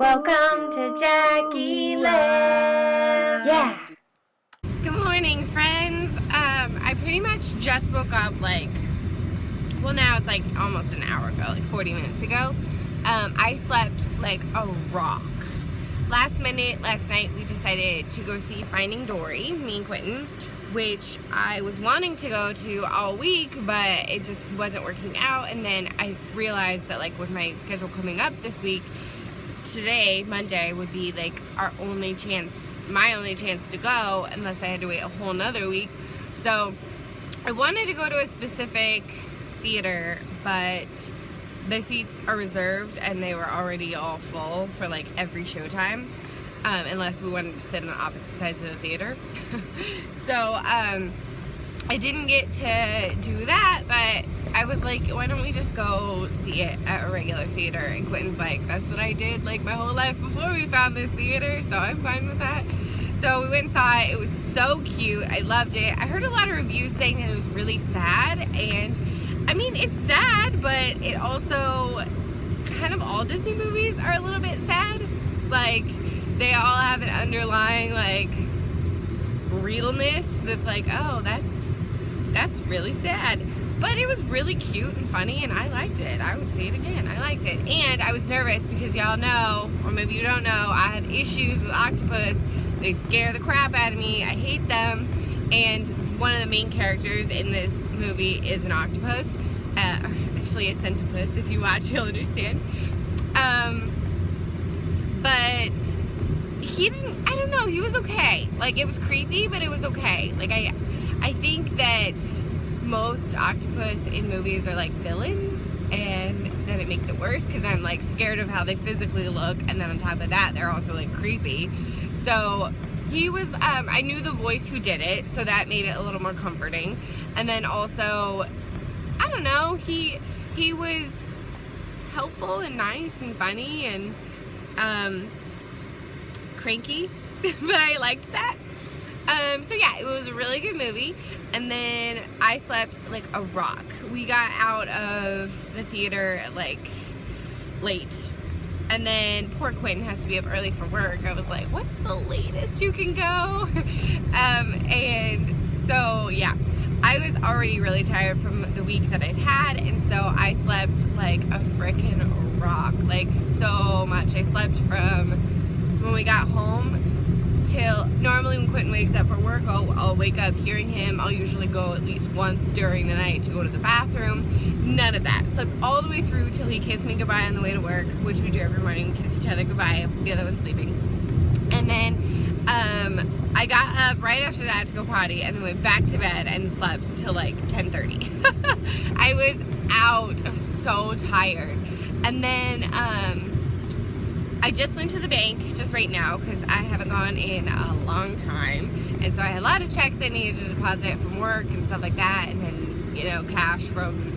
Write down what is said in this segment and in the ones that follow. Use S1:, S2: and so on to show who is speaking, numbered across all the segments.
S1: Welcome to Jackie Land. Yeah.
S2: Good morning, friends. I pretty much just woke up now it's like almost an hour ago, like 40 minutes ago. I slept like a rock. Last night, we decided to go see Finding Dory, me and Quentin, which I was wanting to go to all week, but it just wasn't working out. And then I realized that like with my schedule coming up this week, today, Monday, would be like my only chance to go unless I had to wait a whole nother week. So I wanted to go to a specific theater, but the seats are reserved and they were already all full for like every showtime, unless we wanted to sit on the opposite sides of the theater. So I didn't get to do that, but I was like, why don't we just go see it at a regular theater? And Quentin's like, that's what I did like my whole life before we found this theater, so I'm fine with that. So we went and saw it. It was so cute. I loved it. I heard a lot of reviews saying that it was really sad, and I mean, it's sad, but it also, kind of all Disney movies are a little bit sad. Like, they all have an underlying like realness that's like, oh, that's really sad. But it was really cute and funny, and I liked it. I would see it again. I liked it. And I was nervous because y'all know, or maybe you don't know, I have issues with octopus. They scare the crap out of me. I hate them. And one of the main characters in this movie is an octopus. Actually a centipus. If you watch, you'll understand. But he didn't, I don't know, he was okay. Like, it was creepy, but it was okay. Like, I think that most octopus in movies are like villains, and then it makes it worse because I'm like scared of how they physically look, and then on top of that they're also like creepy. So he was, I knew the voice who did it, so that made it a little more comforting. And then also, I don't know, he was helpful and nice and funny and cranky, but I liked that. So yeah, it was a really good movie. And then I slept like a rock. We got out of the theater like late. And then poor Quentin has to be up early for work. I was like, what's the latest you can go? And so yeah, I was already really tired from the week that I've had. And so I slept like a frickin' rock, like so much. I slept from when we got home till, normally when Quentin wakes up for work, I'll wake up hearing him. I'll usually go at least once during the night to go to the bathroom. None of that. Slept all the way through till he kissed me goodbye on the way to work, which we do every morning. We kiss each other goodbye if the other one's sleeping. And then I got up right after that to go potty, and then went back to bed and slept till like 10:30. I was out. I was so tired. And then I just went to the bank just right now because I haven't gone in a long time, and so I had a lot of checks I needed to deposit from work and stuff like that, and then, you know, cash from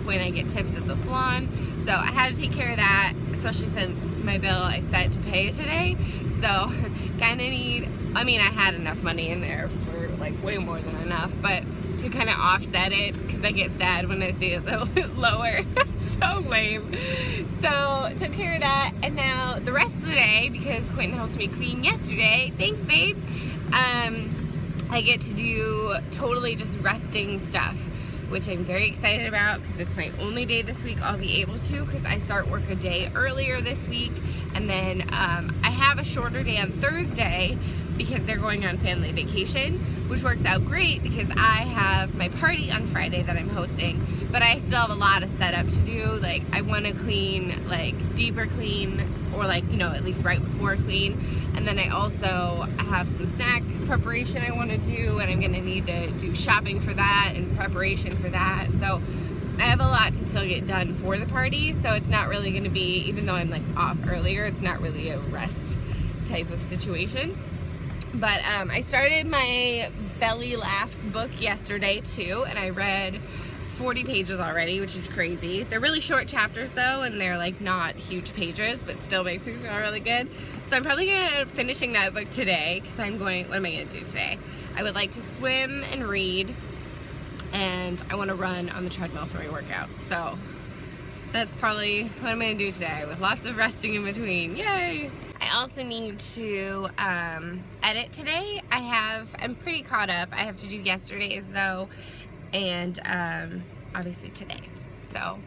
S2: when I get tips at the salon. So I had to take care of that, especially since my bill I set to pay today. So kind of need, I mean, I had enough money in there for like way more than enough, but to kind of offset it, because I get sad when I see it a little bit lower. So lame. So took care of that, and now the rest of the day, because Quentin helped me clean yesterday, thanks babe, I get to do totally just resting stuff, which I'm very excited about because it's my only day this week I'll be able to, because I start work a day earlier this week. And then I have a shorter day on Thursday because they're going on family vacation, which works out great because I have my party on Friday that I'm hosting, but I still have a lot of setup to do. Like, I want to clean, like deeper clean, or like, you know, at least right before clean. And then I also have some snack preparation I want to do, and I'm going to need to do shopping for that and preparation for that. So I have a lot to still get done for the party, so it's not really going to be, even though I'm like off earlier, it's not really a rest type of situation. But I started my Belly Laughs book yesterday too, and I read 40 pages already, which is crazy. They're really short chapters though, and they're like not huge pages, but still makes me feel really good. So I'm probably gonna end up finishing that book today, because I'm going, what am I gonna do today? I would like to swim and read, and I want to run on the treadmill for my workout. So that's probably what I'm going to do today, with lots of resting in between. Yay! I also need to edit today. I'm pretty caught up. I have to do yesterday's though, and obviously today's. So,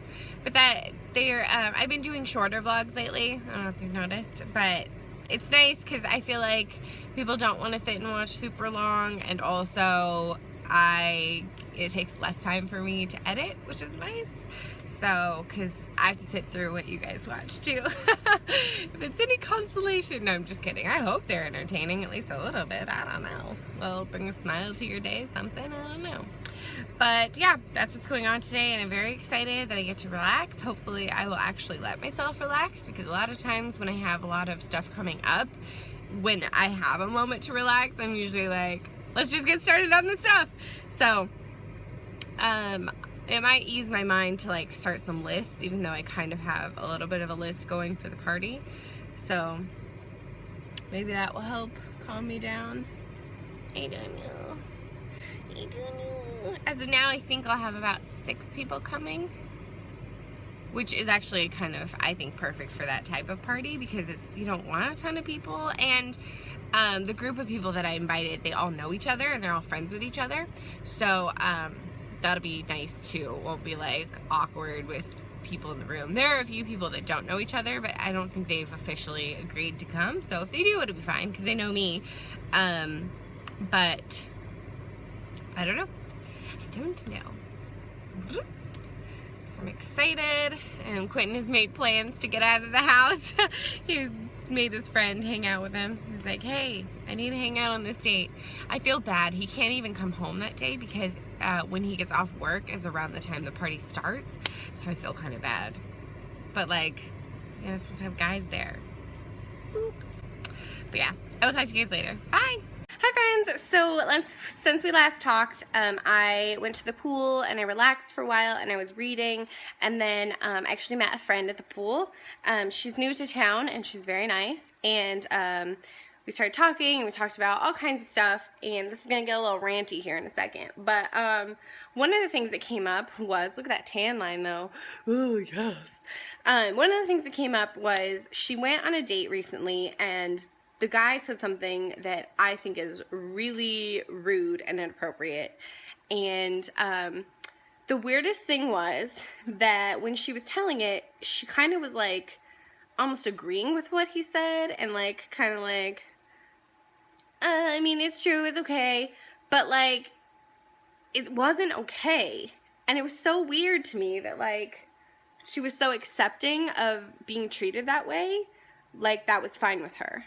S2: but I've been doing shorter vlogs lately. I don't know if you've noticed, but it's nice because I feel like people don't want to sit and watch super long, and also it takes less time for me to edit, which is nice. So, because I have to sit through what you guys watch too. If it's any consolation. No, I'm just kidding. I hope they're entertaining, at least a little bit. I don't know. Well, bring a smile to your day, something. I don't know. But yeah, that's what's going on today, and I'm very excited that I get to relax. Hopefully I will actually let myself relax, because a lot of times when I have a lot of stuff coming up, when I have a moment to relax, I'm usually like, let's just get started on the stuff. So, it might ease my mind to like start some lists, even though I kind of have a little bit of a list going for the party. So maybe that will help calm me down. I don't know. As of now, I think I'll have about 6 people coming, which is actually kind of, I think, perfect for that type of party, because you don't want a ton of people, and the group of people that I invited, they all know each other and they're all friends with each other. So that'll be nice too. It won't be like awkward with people in the room. There are a few people that don't know each other, but I don't think they've officially agreed to come. So if they do, it'll be fine, because they know me. But I don't know. I don't know. So I'm excited, and Quentin has made plans to get out of the house. He made his friend hang out with him. He's like, hey, I need to hang out on this date. I feel bad. He can't even come home that day, because when he gets off work is around the time the party starts. So I feel kind of bad. But like, you're not supposed to have guys there. Oops. But yeah, I will talk to you guys later. Bye. Hi friends, so since we last talked, I went to the pool and I relaxed for a while, and I was reading, and then I actually met a friend at the pool. She's new to town and she's very nice, and we started talking and we talked about all kinds of stuff, and this is going to get a little ranty here in a second, but one of the things that came up was, look at that tan line though, oh yes. One of the things that came up was she went on a date recently, and the guy said something that I think is really rude and inappropriate. And the weirdest thing was that when she was telling it, she kind of was like almost agreeing with what he said, and like kind of like, I mean, it's true, it's okay, but like it wasn't okay. And it was so weird to me that like she was so accepting of being treated that way, like that was fine with her.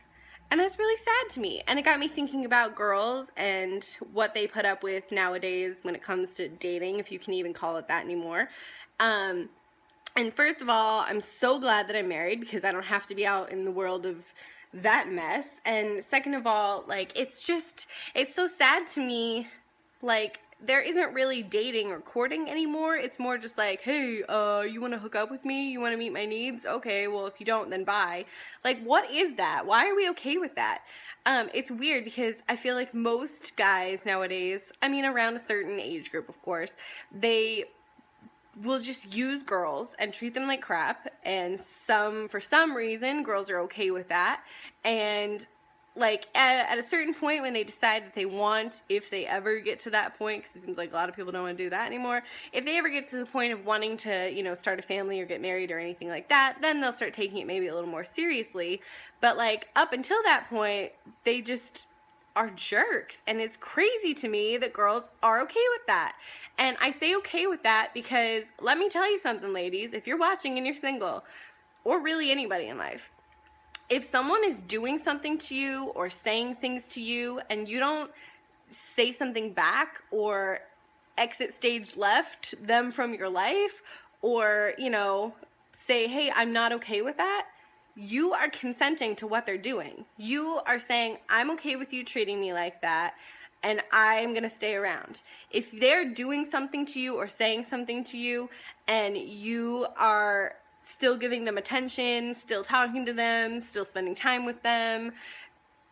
S2: And that's really sad to me. And it got me thinking about girls and what they put up with nowadays when it comes to dating, if you can even call it that anymore. And first of all, I'm so glad that I'm married, because I don't have to be out in the world of that mess. And second of all, like, it's so sad to me, like, there isn't really dating or courting anymore. It's more just like, hey, you want to hook up with me? You want to meet my needs? Okay, well, if you don't, then bye. Like, what is that? Why are we okay with that? It's weird, because I feel like most guys nowadays, I mean, around a certain age group, of course, they will just use girls and treat them like crap, and for some reason, girls are okay with that, and like, at a certain point when they decide that they want, if they ever get to that point, because it seems like a lot of people don't want to do that anymore, if they ever get to the point of wanting to, you know, start a family or get married or anything like that, then they'll start taking it maybe a little more seriously. But like, up until that point, they just are jerks, and it's crazy to me that girls are okay with that. And I say okay with that because, let me tell you something, ladies, if you're watching and you're single, or really anybody in life, if someone is doing something to you or saying things to you and you don't say something back or exit stage left them from your life, or, you know, say, hey, I'm not okay with that, you are consenting to what they're doing. You are saying, I'm okay with you treating me like that, and I'm gonna stay around. If they're doing something to you or saying something to you and you are still giving them attention, still talking to them, still spending time with them,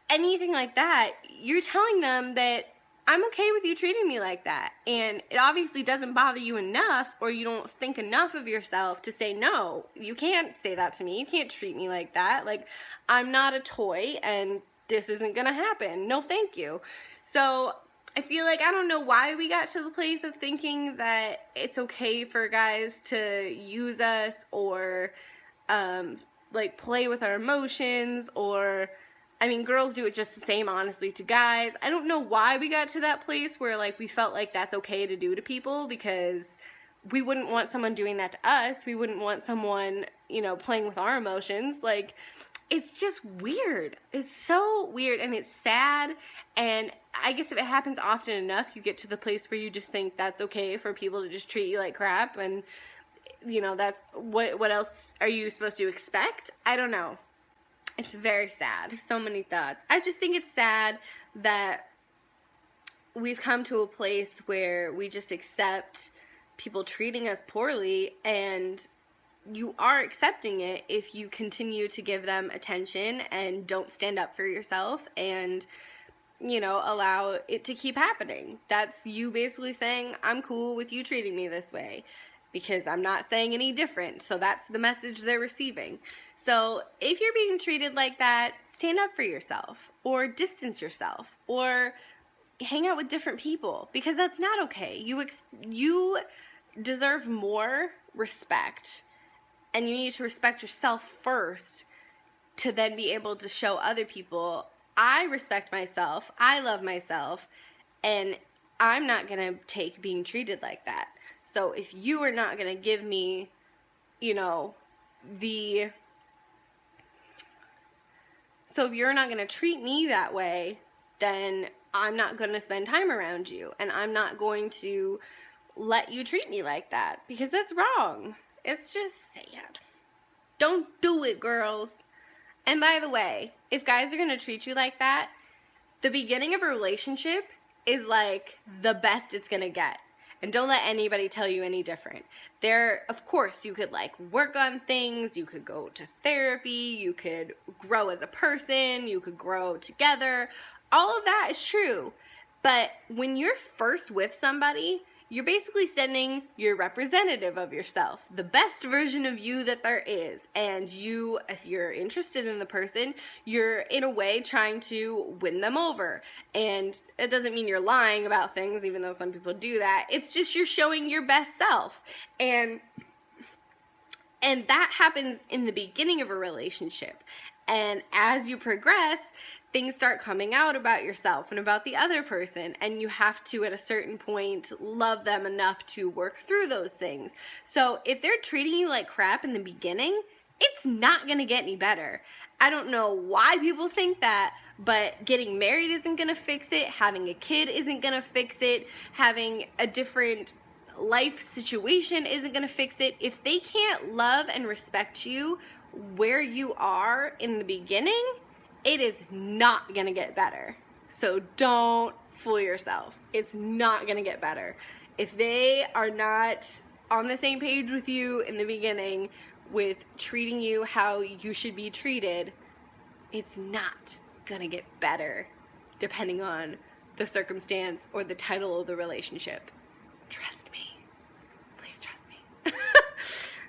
S2: anything like that, you're telling them that I'm okay with you treating me like that. And it obviously doesn't bother you enough, or you don't think enough of yourself to say, no, you can't say that to me. You can't treat me like that. Like, I'm not a toy, and this isn't gonna happen. No, thank you. So I feel like, I don't know why we got to the place of thinking that it's okay for guys to use us, or like play with our emotions, or I mean, girls do it just the same, honestly, to guys. I don't know why we got to that place where, like, we felt like that's okay to do to people, because we wouldn't want someone doing that to us. We wouldn't want someone, you know, playing with our emotions. Like, it's just weird. It's so weird, and it's sad, and I guess if it happens often enough, you get to the place where you just think that's okay for people to just treat you like crap, and, you know, that's, what else are you supposed to expect? I don't know. It's very sad. So many thoughts. I just think it's sad that we've come to a place where we just accept people treating us poorly, and you are accepting it if you continue to give them attention and don't stand up for yourself and, you know, allow it to keep happening. That's you basically saying, I'm cool with you treating me this way because I'm not saying any different. So that's the message they're receiving. So if you're being treated like that, stand up for yourself, or distance yourself, or hang out with different people, because that's not okay. You deserve more respect, and you need to respect yourself first to then be able to show other people, I respect myself, I love myself, and I'm not going to take being treated like that. So if you are not going to give me, you know, so if you're not going to treat me that way, then I'm not going to spend time around you, and I'm not going to let you treat me like that, because that's wrong. It's just sad. Don't do it, girls. And by the way, if guys are going to treat you like that, the beginning of a relationship is like the best it's going to get. And don't let anybody tell you any different. There, of course, you could like work on things, you could go to therapy, you could grow as a person, you could grow together. All of that is true. But when you're first with somebody, you're basically sending your representative of yourself, the best version of you that there is. And you, if you're interested in the person, you're in a way trying to win them over. And it doesn't mean you're lying about things, even though some people do that. It's just you're showing your best self. And that happens in the beginning of a relationship. And as you progress, things start coming out about yourself and about the other person, and you have to, at a certain point, love them enough to work through those things. So if they're treating you like crap in the beginning, it's not going to get any better. I don't know why people think that, but getting married isn't going to fix it, having a kid isn't going to fix it, having a different life situation isn't going to fix it. If they can't love and respect you where you are in the beginning, it is not going to get better. So don't fool yourself. It's not going to get better. If they are not on the same page with you in the beginning with treating you how you should be treated, it's not going to get better depending on the circumstance or the title of the relationship. Trust me. Please trust me.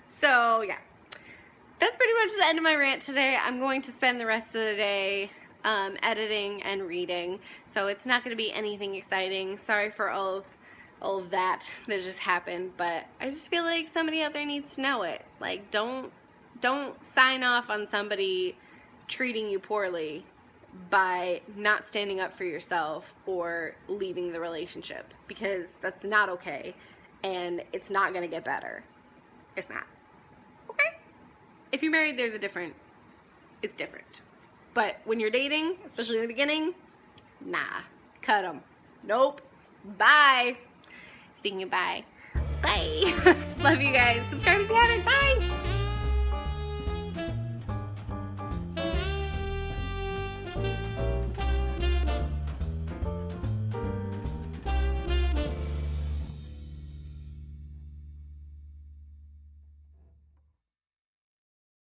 S2: So, yeah. That's pretty much the end of my rant today. I'm going to spend the rest of the day editing and reading, so it's not going to be anything exciting. Sorry for all of that just happened, but I just feel like somebody out there needs to know it. Like, don't sign off on somebody treating you poorly by not standing up for yourself or leaving the relationship, because that's not okay, and it's not going to get better. It's not. If you're married, it's different. But when you're dating, especially in the beginning, nah, cut them. Nope. Bye. Speaking of bye. Bye. Love you guys. Subscribe if you haven't. Bye.